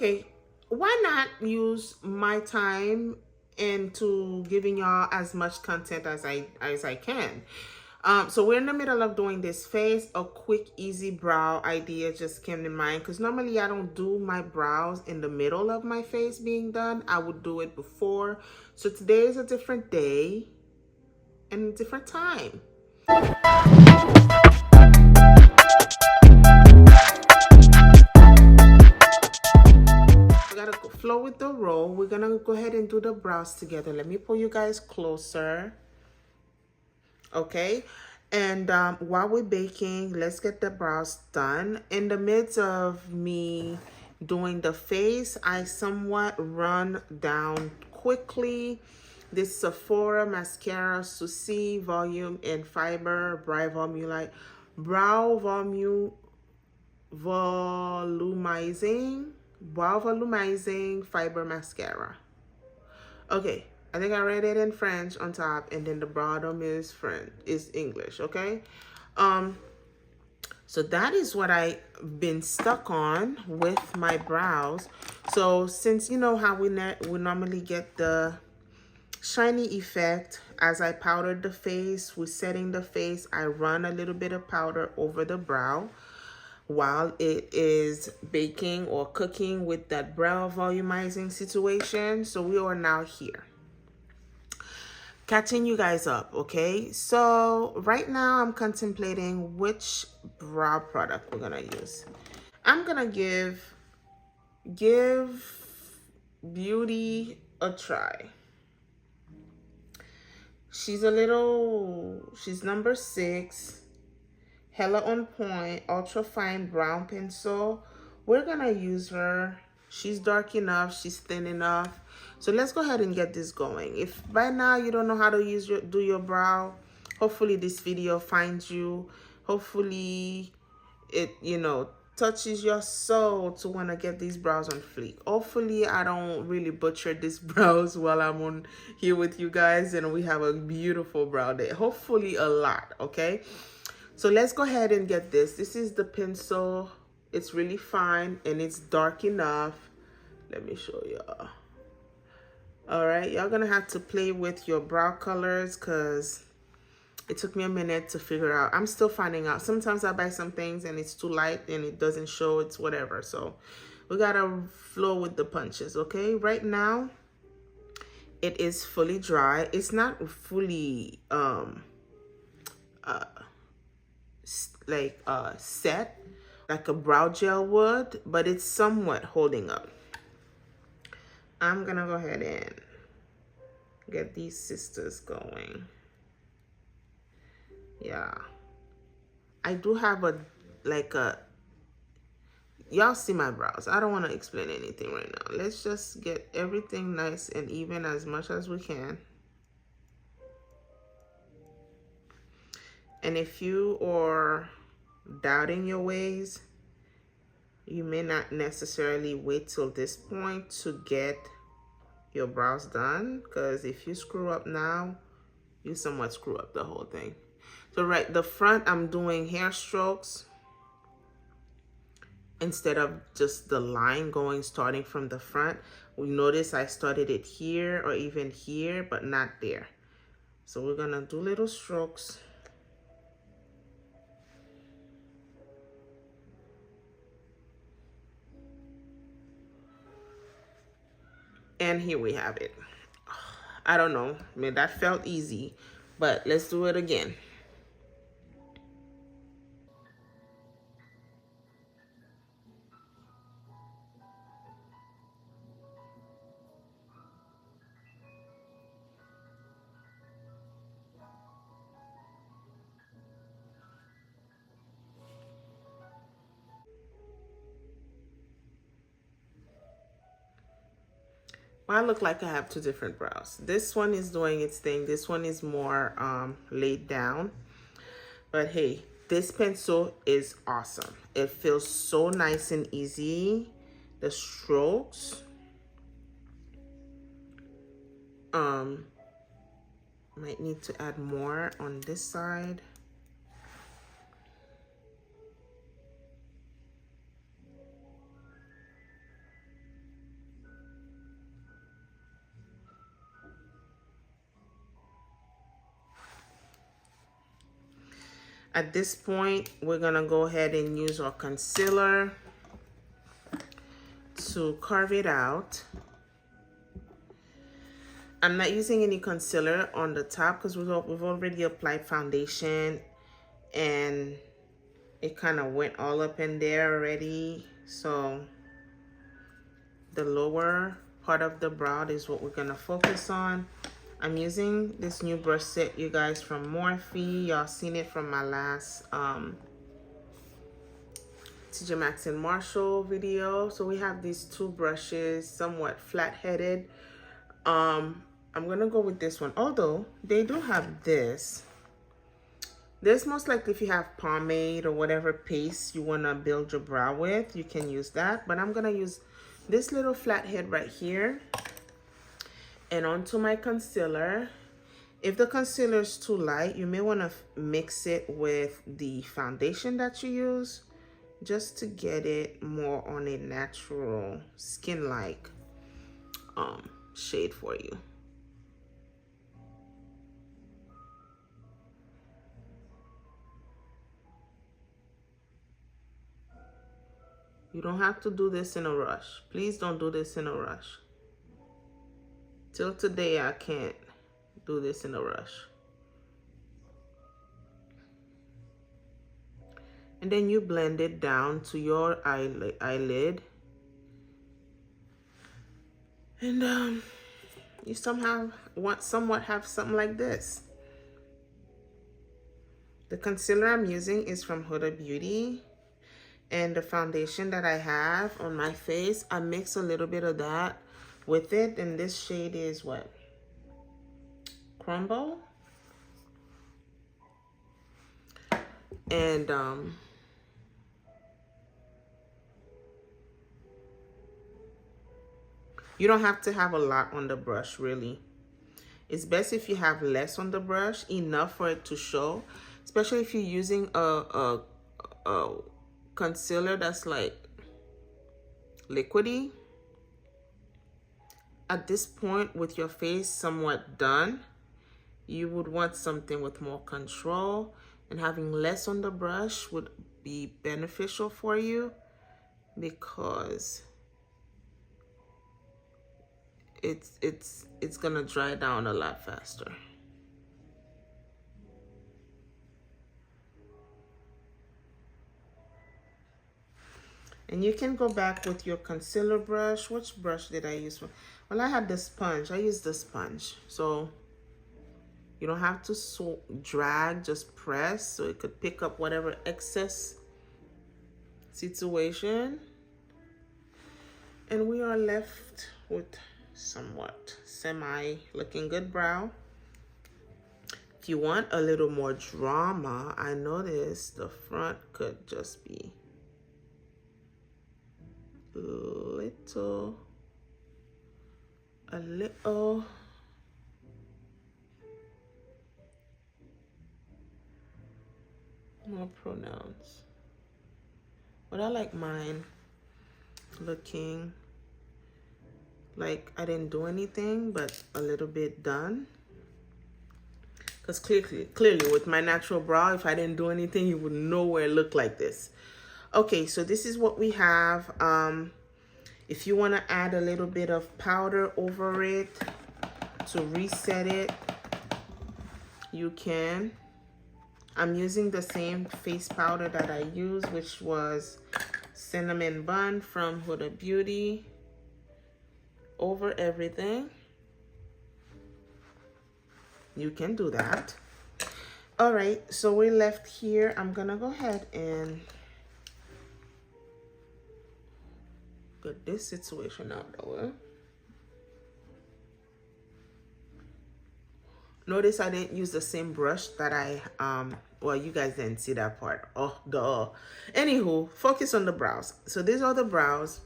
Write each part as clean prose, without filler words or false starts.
Okay, why not use my time into giving y'all as much content as I can? So we're in the middle of doing this face. A quick, easy brow idea just came to mind because normally I don't do my brows in the middle of my face being done. I would do it before. So today is a different day and a different time. We gotta flow with the roll. We're gonna go ahead and do the brows together. Let me pull you guys closer. Okay, and while we're baking, let's get the brows done. In the midst of me doing the face, I somewhat run down quickly this Sephora mascara Susie volume and fiber brow volumizing fiber mascara. Okay, I think I read it in French on top, and then the bottom is English. Okay, so that is what I've been stuck on with my brows. So since you know how we normally get the shiny effect as I powdered the face, with setting the face, I run a little bit of powder over the brow while it is baking or cooking with that brow volumizing situation. So we are now here catching you guys up. Okay, so right now I'm contemplating which brow product we're gonna use. I'm gonna give Beauty a try. She's number 6, Hella on Point ultra fine brown pencil. We're gonna use her. She's dark enough, she's thin enough. So let's go ahead and get this going. If by now you don't know how to do your brow, hopefully this video finds you. Hopefully it, touches your soul to want to get these brows on fleek. Hopefully I don't really butcher these brows while I'm on here with you guys and we have a beautiful brow day. Hopefully a lot, okay? So let's go ahead and get this. This is the pencil. It's really fine and it's dark enough. Let me show y'all. All right, y'all gonna have to play with your brow colors because it took me a minute to figure out. I'm still finding out. Sometimes I buy some things and it's too light and it doesn't show. It's whatever. So we gotta flow with the punches, okay? Right now, it is fully dry. It's not fully set like a brow gel would, but it's somewhat holding up. I'm gonna go ahead and get these sisters going. Yeah, I do have y'all see my brows. I don't want to explain anything right now. Let's just get everything nice and even as much as we can. And if you are doubting your ways, you may not necessarily wait till this point to get your brows done, because if you screw up now, you somewhat screw up the whole thing. So right, the front, I'm doing hair strokes instead of just the line starting from the front. We notice I started it here or even here, but not there. So we're gonna do little strokes. And here we have it. I don't know, I mean, that felt easy, but let's do it again. Well, I look like I have two different brows. This one is doing its thing. This one is more laid down. But hey, this pencil is awesome. It feels so nice and easy. The strokes. Might need to add more on this side. At this point, we're gonna go ahead and use our concealer to carve it out. I'm not using any concealer on the top because we've already applied foundation and it kind of went all up in there already. So the lower part of the brow is what we're gonna focus on. I'm using this new brush set, you guys, from Morphe. Y'all seen it from my last TJ Maxx and Marshall video. So we have these two brushes, somewhat flat-headed. I'm gonna go with this one, although they do have this. This most likely if you have pomade or whatever paste you wanna build your brow with, you can use that. But I'm gonna use this little flathead right here and onto my concealer. If the concealer is too light, you may wanna mix it with the foundation that you use just to get it more on a natural skin-like shade for you. You don't have to do this in a rush. Please don't do this in a rush. Till today, I can't do this in a rush. And then you blend it down to your eyelid. And you somewhat have something like this. The concealer I'm using is from Huda Beauty. And the foundation that I have on my face, I mix a little bit of that with it. And this shade is what? Crumble. And you don't have to have a lot on the brush, really. It's best if you have less on the brush, enough for it to show, especially if you're using a concealer that's like liquidy. At this point, with your face somewhat done, you would want something with more control, and having less on the brush would be beneficial for you because it's gonna dry down a lot faster. And you can go back with your concealer brush. Which brush did I use? Well, I had the sponge. I used the sponge. So you don't have to drag, just press so it could pick up whatever excess situation. And we are left with somewhat semi-looking good brow. If you want a little more drama, I noticed the front could just be a little more pronounced. But I like mine looking like I didn't do anything, but a little bit done. Because clearly with my natural brow, if I didn't do anything, you would nowhere look like this. Okay, so this is what we have. If you want to add a little bit of powder over it to reset it, you can. I'm using the same face powder that I used, which was Cinnamon Bun from Huda Beauty, over everything. You can do that. All right, so we're left here. I'm gonna go ahead and get this situation out of the way. Notice I didn't use the same brush that I, well, you guys didn't see that part. Oh, duh. Anywho, focus on the brows. So these are the brows.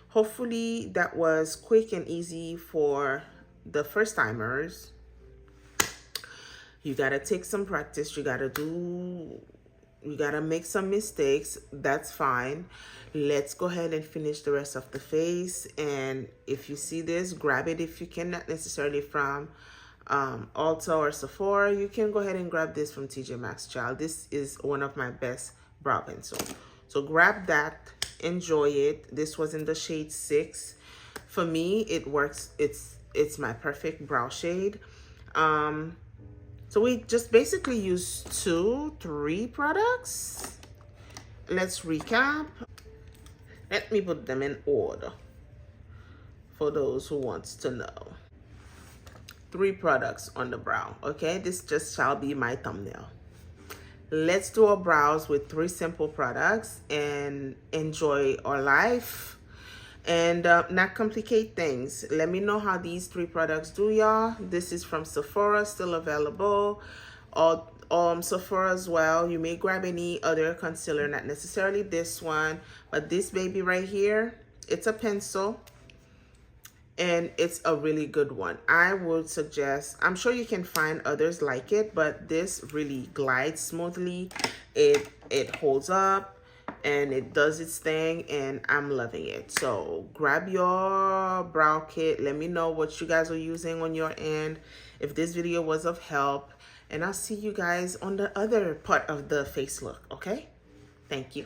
Hopefully that was quick and easy for the first timers. You gotta take some practice. You gotta make some mistakes. That's fine. Let's go ahead and finish the rest of the face. And if you see this, grab it if you can, not necessarily from Ulta or Sephora, you can go ahead and grab this from TJ Maxx, child. This is one of my best brow pencil. So grab that, enjoy it. This was in the shade 6. For me, it works. It's my perfect brow shade. So we just basically use 3 products. Let's recap. Let me put them in order for those who wants to know. 3 products on the brow, okay? This just shall be my thumbnail. Let's do our brows with 3 simple products and enjoy our life and not complicate things. Let me know how these 3 products do, y'all. This is from Sephora, still available. Sephora as well. You may grab any other concealer, not necessarily this one, but this baby right here, it's a pencil and it's a really good one. I would suggest, I'm sure you can find others like it, but this really glides smoothly. It holds up and it does its thing, and I'm loving it. So grab your brow kit. Let me know what you guys are using on your end, if this video was of help, and I'll see you guys on the other part of the face look, okay? Thank you.